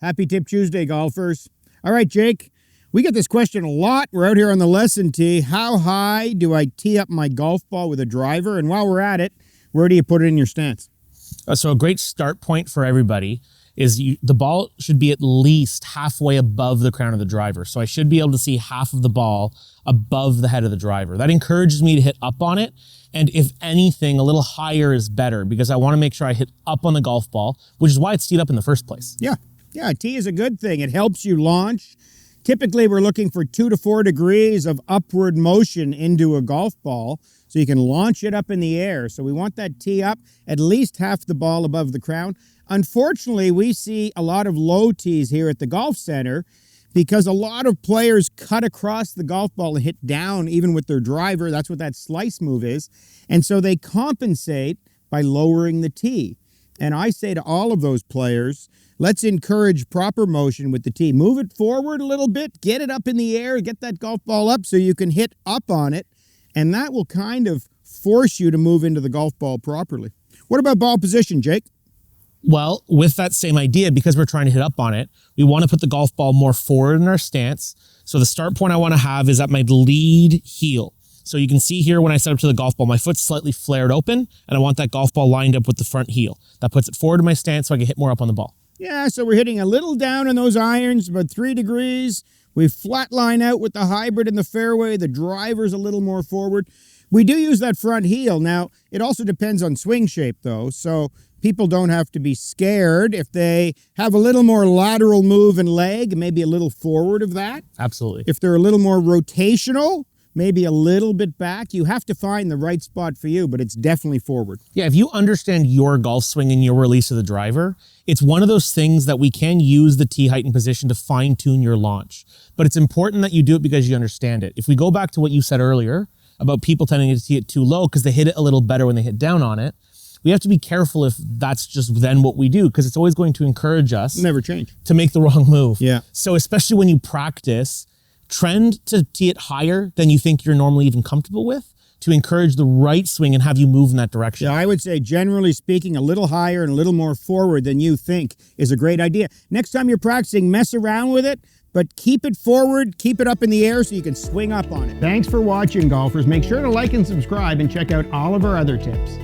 Happy Tip Tuesday, golfers. All right, Jake, we get this question a lot. We're out here on the lesson tee. How high do I tee up my golf ball with a driver? And while we're at it, where do you put it in your stance? So a great start point for everybody is the ball should be at least halfway above the crown of the driver. So I should be able to see half of the ball above the head of the driver. That encourages me to hit up on it. And if anything, a little higher is better because I want to make sure I hit up on the golf ball, which is why it's teed up in the first place. Yeah, a tee is a good thing. It helps you launch. Typically, we're looking for 2 to 4 degrees of upward motion into a golf ball so you can launch it up in the air. So we want that tee up at least half the ball above the crown. Unfortunately, we see a lot of low tees here at the golf center because a lot of players cut across the golf ball and hit down even with their driver. That's what that slice move is. And so they compensate by lowering the tee. And I say to all of those players, let's encourage proper motion with the tee. Move it forward a little bit, get it up in the air, get that golf ball up so you can hit up on it. And that will kind of force you to move into the golf ball properly. What about ball position, Jake? Well, with that same idea, because we're trying to hit up on it, we want to put the golf ball more forward in our stance. So the start point I want to have is at my lead heel. So you can see here when I set up to the golf ball, my foot's slightly flared open, and I want that golf ball lined up with the front heel. That puts it forward in my stance so I can hit more up on the ball. Yeah, so we're hitting a little down in those irons, about 3 degrees. We flatline out with the hybrid in the fairway. The driver's a little more forward. We do use that front heel. Now, it also depends on swing shape, though, so people don't have to be scared if they have a little more lateral move and leg, maybe a little forward of that. Absolutely. If they're a little more rotational, maybe a little bit back. You have to find the right spot for you, but it's definitely forward. Yeah, if you understand your golf swing and your release of the driver, it's one of those things that we can use the tee height and position to fine tune your launch. But it's important that you do it because you understand it. If we go back to what you said earlier about people tending to tee it too low because they hit it a little better when they hit down on it, we have to be careful if that's just then what we do because it's always going to encourage us Never change. to make the wrong move. Yeah. So especially when you practice, trend to tee it higher than you think you're normally even comfortable with to encourage the right swing and have you move in that direction. Yeah, I would say, generally speaking, a little higher and a little more forward than you think is a great idea. Next time you're practicing, mess around with it, but keep it forward, keep it up in the air so you can swing up on it. Thanks for watching, golfers. Make sure to like and subscribe and check out all of our other tips.